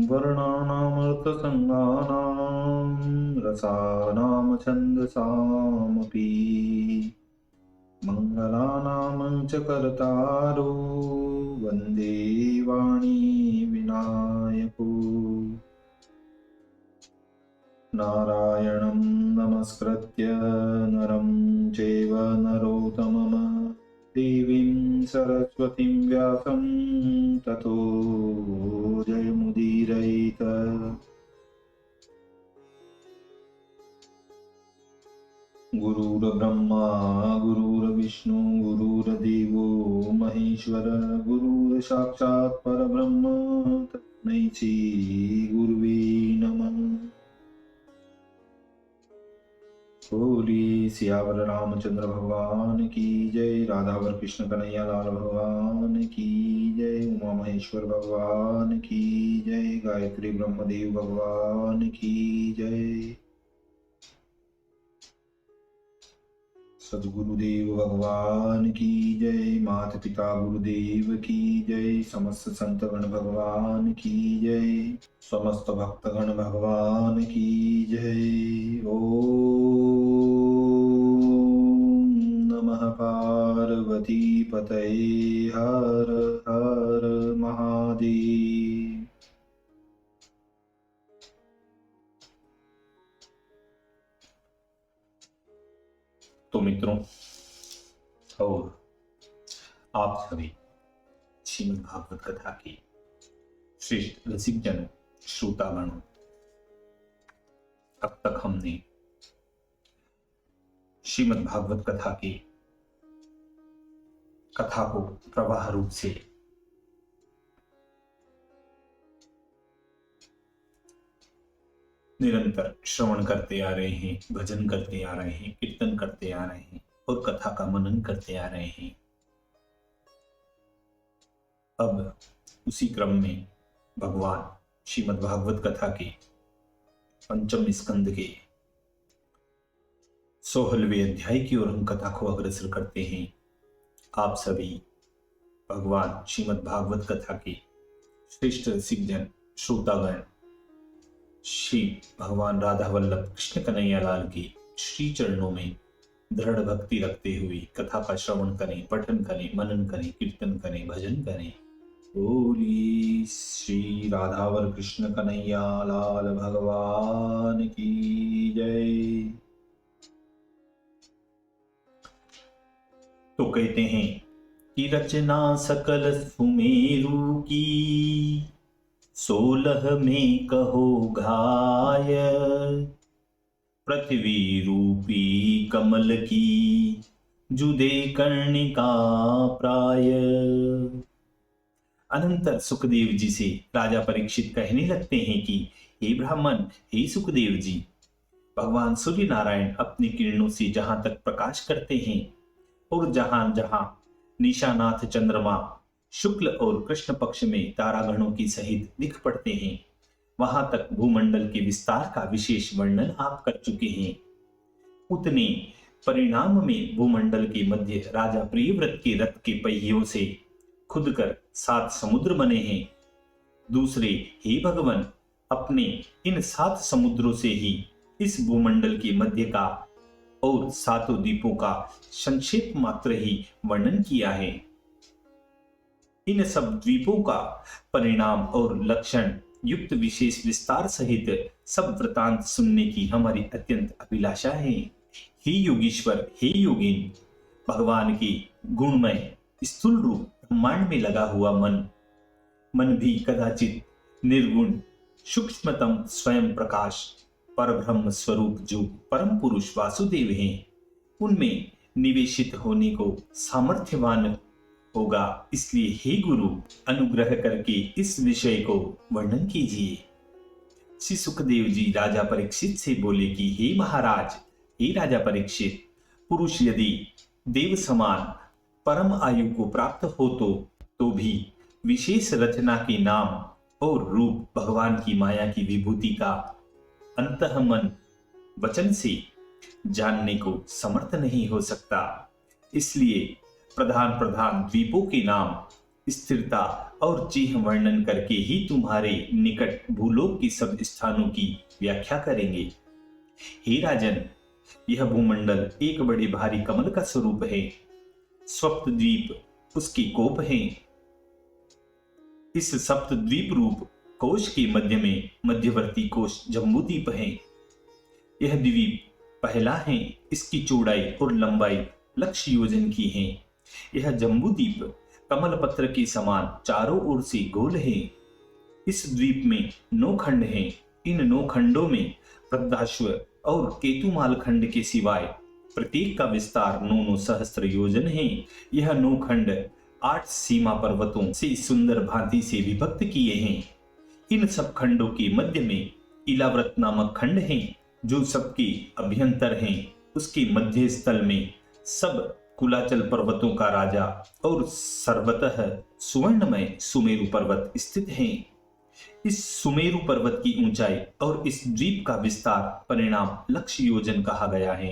वर्णानामर्थसङ्गानां रसानां छन्दसामपि मङ्गलानां च कर्तारो वन्दे वाणी विनायको। नारायणं नमस्कृत्य नरं चैव नरोत्तमं देवीं सरस्वतीं व्यासं ततो जयमुदीरयेत्। गुरुर्ब्रह्मा गुरुर्विष्णु गुरुर्देवो महेश्वर गुरुर्साक्षात् परब्रह्म तस्मै श्री गुरुवे नमः। बोली सियावर रामचंद्र भगवान की जय, राधावर कृष्ण कन्हैया लाल भगवान की जय, उमा महेश्वर भगवान की जय, गायत्री ब्रह्मदेव भगवान की जय, सद्गुरुदेव भगवान की जय, माता पिता गुरुदेव की जय, समस्त संतगण भगवान की जय, समस्त भक्तगण भगवान की जय। ओम नमः पार्वती पतये हर हर महादेव। तो मित्रों और आप सभी श्रीमद् भागवत कथा की श्रेष्ठ रसिक जन श्रोतागण, अब तक हमने श्रीमद् भागवत कथा की कथा को प्रवाह रूप से निरंतर श्रवण करते आ रहे हैं, भजन करते आ रहे हैं, कीर्तन करते आ रहे हैं और कथा का मनन करते आ रहे हैं। अब उसी क्रम में भगवान श्रीमद् भागवत कथा के पंचम स्कंद के 16वें अध्याय की ओर हम कथा को अग्रसर करते हैं। आप सभी भगवान श्रीमद् भागवत कथा के श्रेष्ठ रसिक जन श्रोतागण श्री भगवान राधा वल्लभ कृष्ण कन्हैया लाल के श्री चरणों में दृढ़ भक्ति रखते हुए कथा का श्रवण करें, पठन करें, मनन करें, कीर्तन करें, भजन करें। बोली श्री राधावर कृष्ण कन्हैया लाल भगवान की जय। तो कहते हैं कि रचना सकल सुमेरु की 16 में कहो घाय, पृथ्वी रूपी कमल की जुदे कर्णिका प्राय। अनंतर सुखदेव जी से राजा परीक्षित कहने लगते हैं कि हे ब्राह्मण, हे सुखदेव जी, भगवान सूर्य नारायण अपनी किरणों से जहां तक प्रकाश करते हैं और जहां जहां निशानाथ चंद्रमा शुक्ल और कृष्ण पक्ष में तारागणों की सहित दिख पड़ते हैं, वहां तक भूमंडल के विस्तार का विशेष वर्णन आप कर चुके हैं। उतने परिणाम में भूमंडल के मध्य राजा प्रियव्रत के रथ के पहियों से खुदकर 7 समुद्र बने हैं। दूसरे, हे भगवान, अपने इन 7 समुद्रों से ही इस भूमंडल के मध्य का और 7 द्वीपों का संक्षेप मात्र ही वर्णन किया है। इन सब द्वीपों का परिणाम और लक्षण युक्त विशेष विस्तार सहित सब वृतांत सुनने की हमारी अत्यंत अभिलाषा है। हे योगीश्वर, हे योगिन, भगवान की गुणमय स्थूल रूप ब्रह्मांड में लगा हुआ मन भी कदाचित निर्गुण सूक्ष्मतम स्वयं प्रकाश परब्रह्म स्वरूप जो परम पुरुष वासुदेव हैं, उनमें निवेशित होने को सामर्थ्यवान होगा। इसलिए हे गुरु, अनुग्रह करके इस विषय को वर्णन कीजिए। श्री सुखदेव जी राजा परीक्षित से बोले कि हे महाराज, हे राजा परीक्षित, पुरुष यदि देव समान परम आयु को प्राप्त हो तो भी विशेष रचना के नाम और रूप भगवान की माया की विभूति का अंतःमन वचन से जानने को समर्थ नहीं हो सकता। इसलिए प्रधान प्रधान द्वीपों के नाम स्थिरता और चिह्न वर्णन करके ही तुम्हारे निकट भूलोक की सब स्थानों की व्याख्या करेंगे। हे राजन, यह भूमंडल एक बड़े भारी कमल का स्वरूप है। सप्त द्वीप उसकी कोप है। इस सप्त द्वीप रूप कोश के मध्य में मध्यवर्ती कोश जम्बूद्वीप है। यह द्वीप पहला है। इसकी चौड़ाई और लंबाई लक्ष योजन की है। यह जम्बूद्वीप कमल पत्र के समान चारों ओर से गोल है। इस द्वीप में 9 खंड हैं। इन 9 खंडों में प्रद्धाश्व और केतुमाल खंड के सिवाय प्रत्येक का विस्तार 9 सहस्त्र योजन है। यह 9 खंड 8 सीमा पर्वतों से सुंदर भांति से विभक्त किए हैं। इन सब खंडों के मध्य में इलाव्रत नामक खंड है, जो सबके अभ्यंतर हैं। उसके मध्य स्थल में सब कुलाचल पर्वतों का राजा और सर्वतः सुवर्णमय सुमेरु पर्वत स्थित है। इस सुमेरु पर्वत की ऊंचाई और इस द्वीप का विस्तार परिणाम लक्ष योजन कहा गया है।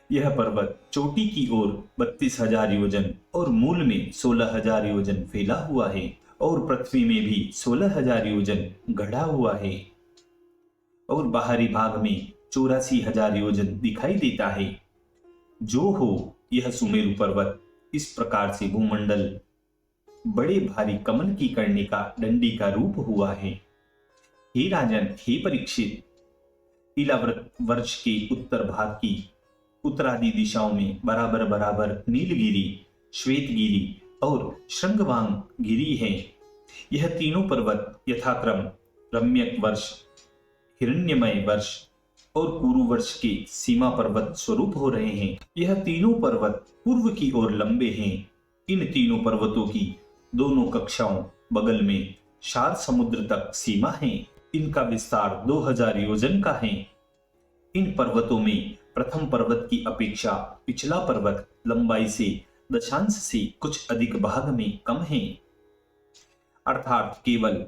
यह पर्वत चोटी की ओर 32,000 योजन और मूल में 16,000 योजन फैला हुआ है और पृथ्वी में भी 16,000 योजन गढ़ा हुआ है और बाहरी भाग में 84,000 योजन दिखाई देता है। जो हो, यह सुमेरु पर्वत इस प्रकार से भूमंडल बड़े भारी कमल की कर्णिका डंडी का रूप हुआ है। हे राजन, हे परीक्षित, इलाव्रत वर्ष के उत्तर भाग की उत्तरादि दिशाओं में बराबर बराबर नीलगिरी, श्वेतगिरी और श्रृंगवांग गिरी है। यह तीनों पर्वत यथाक्रम रम्यक वर्ष, हिरण्यमय वर्ष और कुरु वर्ष के सीमा पर्वत स्वरूप हो रहे हैं। यह तीनों पर्वत पूर्व की ओर लंबे हैं। इन तीनों पर्वतों की दोनों कक्षाओं बगल में शार समुद्र तक सीमा है। इनका विस्तार 2000 योजन का है। इन पर्वतों में प्रथम पर्वत की अपेक्षा पिछला पर्वत लंबाई से दशांश से कुछ अधिक भाग में कम है, अर्थात केवल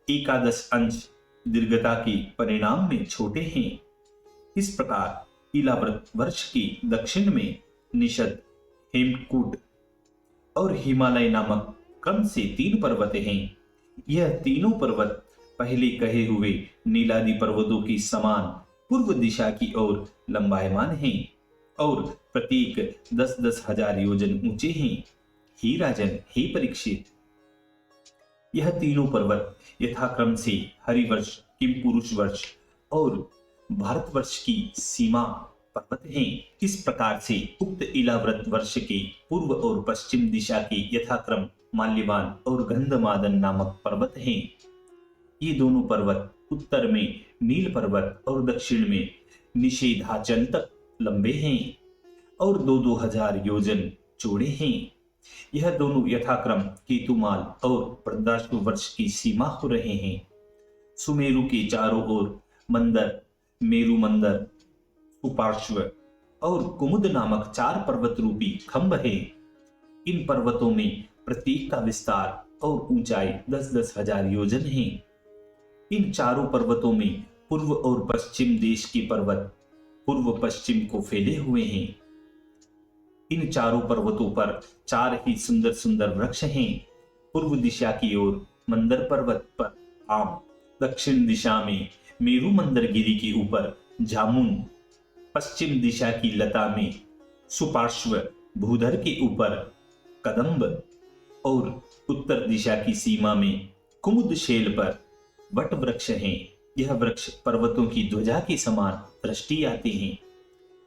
11 अंश दीर्घता के परिणाम में छोटे हैं। इस प्रकार इलाव्रत वर्ष के दक्षिण में निषद, हेमकूट और हिमालय नामक क्रम से 3 पर्वत हैं। यह तीनों पर्वत पहले कहे हुए नीलादि पर्वतों की समान पूर्व दिशा की ओर लंबायमान हैं और प्रत्येक 10-10 हजार योजन ऊंचे हैं। हे राजन, हे परीक्षित, यह तीनों पर्वत यथाक्रम से हरिवर्ष, किमपुरुष वर्ष और भारतवर्ष की सीमा पर्वत हैं। इस प्रकार से उक्त इलाव्रत वर्ष के पूर्व और पश्चिम दिशा के यथाक्रम माल्यवान और गंधमादन नामक पर्वत हैं। ये दोनों पर्वत उत्तर में नील पर्वत और दक्षिण में निषेधाचल तक लंबे हैं और 2-2 हजार योजन चौड़े हैं। यह दोनों यथाक्रम केतुमाल और प्रद्धाश्व वर्ष की सीमा हो रहे हैं। सुमेरु के चारों ओर मंदर, मेरु मंदर, सुपार्श्व और कुमुद नामक 4 पर्वत रूपी खंभ है। इन पर्वतों में प्रत्येक का विस्तार और ऊंचाई 10-10 हजार योजन है। इन चारों पर्वतों में पूर्व और पश्चिम देश के पर्वत पूर्व पश्चिम को फैले हुए हैं। इन चारों पर्वतों पर 4 ही सुंदर सुंदर वृक्ष हैं। पूर्व दिशा की ओर मंदर पर्वत पर आम, दक्षिण दिशा में मेरु मंदर गिरी के ऊपर जामुन, पश्चिम दिशा की लता में सुपार्श्व भूधर के ऊपर कदम्ब और उत्तर दिशा की सीमा में कुमुद शैल पर वट वृक्ष हैं। यह वृक्ष पर्वतों की ध्वजा के समान दृष्टि आते हैं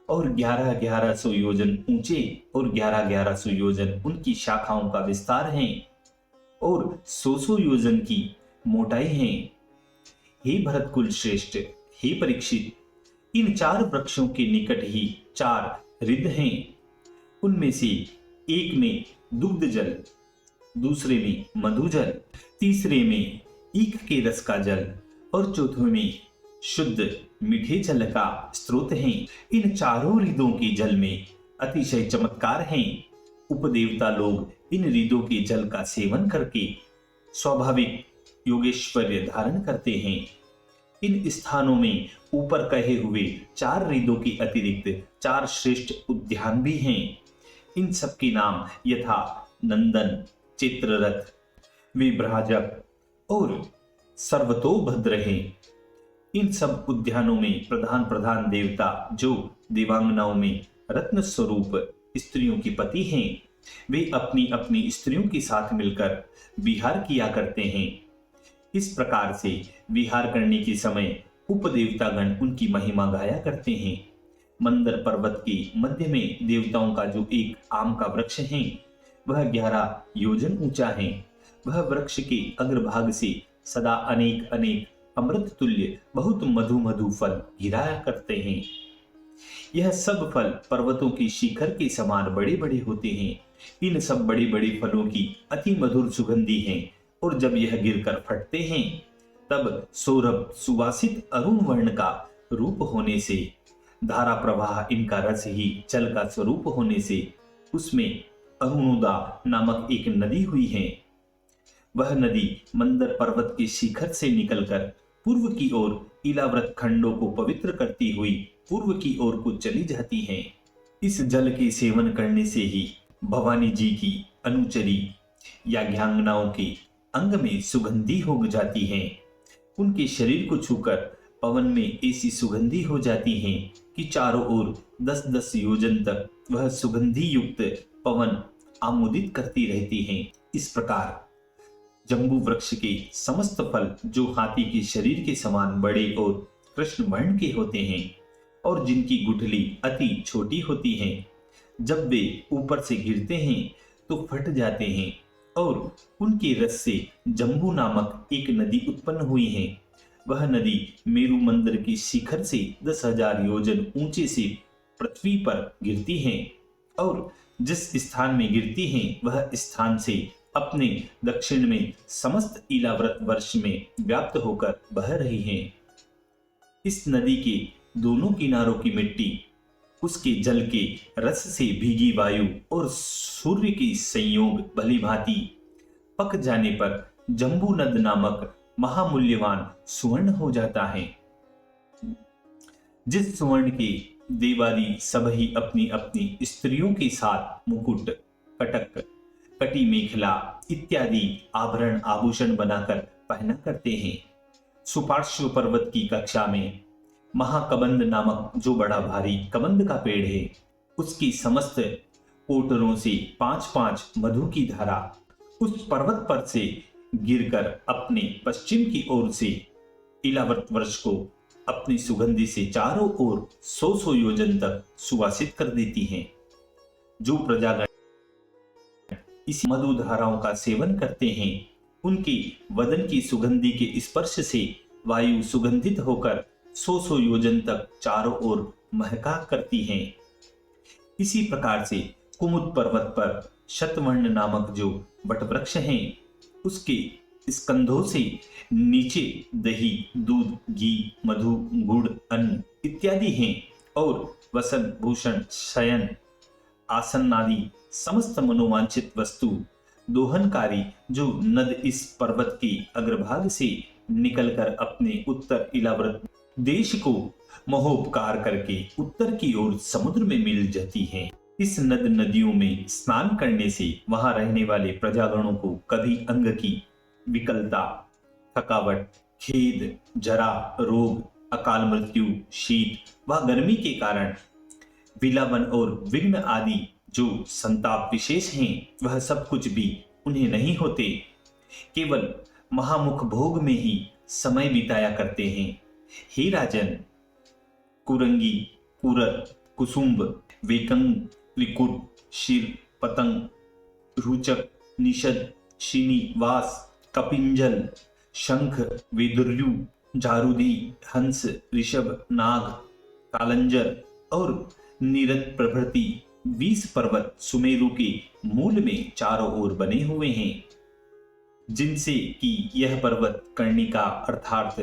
और 1100 योजन ऊंचे और 1100 योजन उनकी शाखाओं का विस्तार है और 100 योजन की मोटाई है। हे भरतकुल श्रेष्ठ, हे परीक्षित, इन 4 वृक्षों के निकट ही 4 रिद्ध हैं। उनमें से एक में दुग्ध जल, दूसरे में मधुजल, तीसरे में ईख के रस का जल और चौथे में शुद्ध मीठे जल का स्रोत है। इन चारों रिदों के जल में अतिशय चमत्कार हैं। उपदेवता लोग इन रिदों के जल का सेवन करके स्वाभाविक योगेश्वर्य धारण करते हैं। इन स्थानों में ऊपर कहे हुए 4 रिदों के अतिरिक्त 4 श्रेष्ठ उद्यान भी हैं। इन सब के नाम यथा नंदन, चित्ररथ, वे भ्राजक और सर्वतोभद्र हैं। इन सब उद्यानों में प्रधान प्रधान देवता जो देवांगनाओं में रत्न स्वरूप स्त्रियों के पति हैं, वे अपनी अपनी स्त्रियों के साथ मिलकर विहार किया करते हैं। इस प्रकार से विहार करने के समय उपदेवतागण उनकी महिमा गाया करते हैं। मंदर पर्वत के मध्य में देवताओं का जो एक आम का वृक्ष है, वह 11 योजन ऊंचा है। वह वृक्ष के अग्रभाग से सदा अनेक अनेक अमृत तुल्य बहुत मधु मधु फल गिराया करते हैं। यह सब फल पर्वतों की शिखर के समान बड़े बड़े होते हैं। इन सब बड़े बड़े फलों की अति मधुर सुगंधी है, और जब यह गिरकर फटते हैं तब सौरभ सुवासित अरुण वर्ण का रूप होने से, धारा प्रवाह इनका रस ही जल का स्वरूप होने से, उसमें अरुणोदा नामक एक नदी हुई है। वह नदी मंदर पर्वत के शिखर से निकलकर पूर्व की ओर इलाव्रत खंडों को पवित्र करती हुई पूर्व की ओर को चली जाती है। इस जल के सेवन करने से ही भवानी जी की अनुचरी या ज्ञांगनाओं के अंग में सुगंधी हो जाती हैं। उनके शरीर को छूकर पवन में ऐसी सुगंधी हो जाती हैं कि चारों ओर 10-10 योजन तक वह सुगंधी युक्त पवन आमोदित करती रहती हैं। इस प्रकार जम्बू वृक्ष के समस्त फल जो हाथी के शरीर के समान बड़े और कृष्ण वर्ण के होते हैं और जिनकी गुठली अति छोटी होती है, जब वे ऊपर से गिरते हैं तो फट जाते हैं और उनके रस से जम्बू नामक एक नदी उत्पन्न हुई है। वह नदी मेरु मंदिर की शिखर से 10,000 योजन ऊंचे से पृथ्वी पर गिरती है और जिस स्थान में गिरती हैं वह स्थान से अपने दक्षिण में समस्त इलाव्रत वर्ष में व्याप्त होकर बह रही हैं। इस नदी के दोनों किनारों की मिट्टी उसके जल के रस से भीगी वायु और सूर्य की संयोग भली भांति पक जाने पर जम्बू नद नामक महामूल्यवान सुवर्ण हो जाता है। जिस सुवर्ण के देवादी सब ही अपनी अपनी स्त्रियों के साथ मुकुट, कटक, कटी मेखला इत्यादि आभरण आभूषण बनाकर पहना करते हैं। सुपार्श्व पर्वत की कक्षा में महाकबंद नामक जो बड़ा भारी कबंद का पेड़ है, उसकी समस्त कोटरों से 5-5 मधु की धारा उस पर्वत पर से गिरकर अपने पश्चिम की ओर से इलाव्रत वर्ष को अपनी सुगंधि से चारों ओर 100 योजन तक सुवासित कर देती हैं। जो प्रजागण इस मधु धाराओं का सेवन करते हैं, उनकी वदन की सुगंधि के स्पर्श से वायु सुगंधित होकर 100 योजन तक चारों ओर महका करती हैं। इसी प्रकार से कुमुद पर्वत पर शतवर्ण नामक जो वटवृक्ष हैं, उसके स्कंधों से नीचे दही, दूध, घी, मधु, गुड़, अन्न इत्यादि हैं और वसन, भूषण, शयन, आसन आदि समस्त मनोवांछित वस्तु दोहनकारी जो नद इस पर्वत के अग्रभाग से निकलकर अपने उत्तर इलाव्रत देश को महोपकार करके उत्तर की ओर समुद्र में मिल जाती हैं। इस नद नदियों में स्नान करने से वहां रहने वाले प्रजागणों को कभी अंग की विकलता, थकावट, खेद, जरा, रोग, अकाल मृत्यु, शीत व गर्मी के कारण विलावन और विघ्न आदि जो संताप विशेष हैं, वह सब कुछ भी उन्हें नहीं होते। केवल महामुख भोग में ही समय बिताया करते हैं। हे राजन, कुरंगी, कुरत, कुसुम्ब, वेकंग, लिकुट, शिर, पतंग, रुचक, निषद, शिनी, वास, कपिंजल, शंख, वेदुर्यु, जारुदी, हंस, ऋषभ, नाग, कालंजर और नीरद प्रभृति 20 पर्वत सुमेरु के मूल में चारों ओर बने हुए हैं, जिनसे कि यह पर्वत कर्णिका अर्थात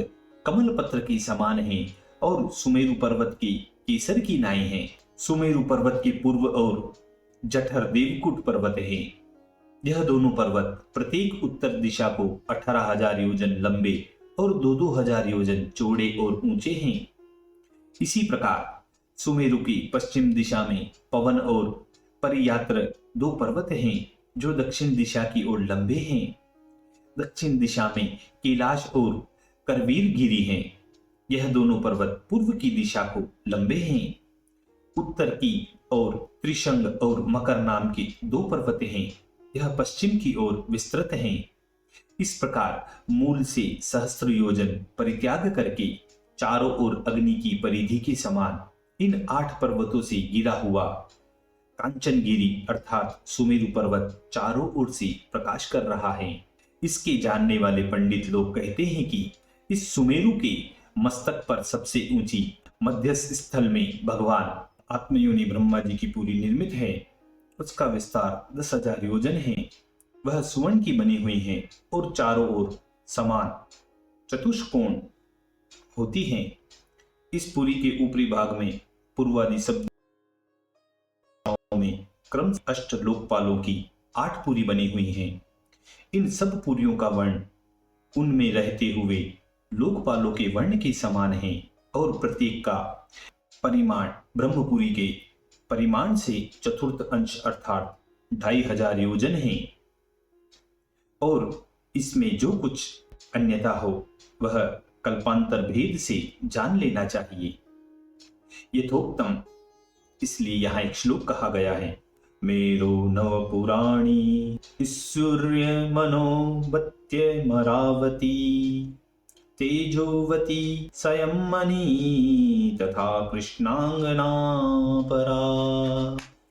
कमल पत्र के समान है और सुमेरु पर्वत के केसर की नाई है। सुमेरु पर्वत के पूर्व और जठर देवकुट पर्वत है। यह दोनों पर्वत प्रत्येक उत्तर दिशा को 18,000 योजन लंबे और 2-2 योजन चौड़े और ऊंचे हैं। इसी प्रकार सुमेरु की पश्चिम दिशा में पवन और परियात्र 2 पर्वत हैं जो दक्षिण दिशा की ओर लंबे हैं। दक्षिण दिशा में कैलाश और करवीर गिरी हैं। यह दोनों पर्वत पूर्व की दिशा को लंबे हैं। उत्तर की ओर त्रिशंग और मकर नाम के दो पर्वत हैं। यह पश्चिम की ओर विस्तृत हैं। इस प्रकार मूल से सहस्त्र योजन परित्याग करके चारों ओर अग्नि की परिधि के समान इन 8 पर्वतों से गिरा हुआ कांचनगिरी अर्थात सुमेरु पर्वत चारों ओर से प्रकाश कर रहा है। इसके जानने वाले पंडित लोग कहते हैं कि इस सुमेरु के मस्तक पर सबसे ऊंची मध्यस्थ स्थल में भगवान आत्मयोनि ब्रह्मा जी की पुरी निर्मित है। उसका विस्तार 10,000 योजन है। वह सुवर्ण की बनी हुई है और चारों ओर समान चतुष्कोण होती हैं। इस पुरी के ऊपरी भाग में पूर्वादि शब्द में क्रम 8 लोकपालों की 8 पुरी बनी हुई हैं। इन सब पुरियों का वर्ण उनमें रहते हुए लोकपालों के वर्ण के समान है और प्रत्येक का परिमाण ब्रह्मपुरी के परिमाण से चतुर्थ अंश अर्थात 2500 योजन है। और इसमें जो कुछ अन्यथा हो वह कल्पांतर भेद से जान लेना चाहिए। यथोक्तम इसलिए यहाँ एक श्लोक कहा गया है, मेरो नव पुराणी सूर्य मनोबत्य मरावती तेजोवती संयमनी तथा कृष्णांगना परा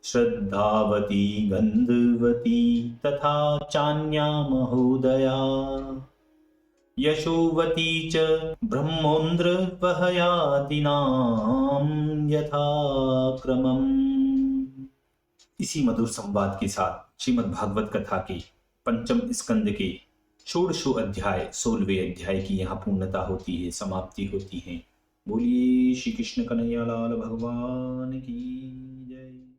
श्रद्धावती गंधवती तथा चान्या महोदया यशोवती च ब्रह्मोन्द्र वहयाति नाम यथा क्रमम्। इसी मधुर संवाद के साथ श्रीमद् भागवत कथा के 5वें स्कंद के 16वें अध्याय 16वें अध्याय की यहाँ पूर्णता होती है, समाप्ति होती है। बोलिए श्री कृष्ण कन्हैया लाल भगवान की जय।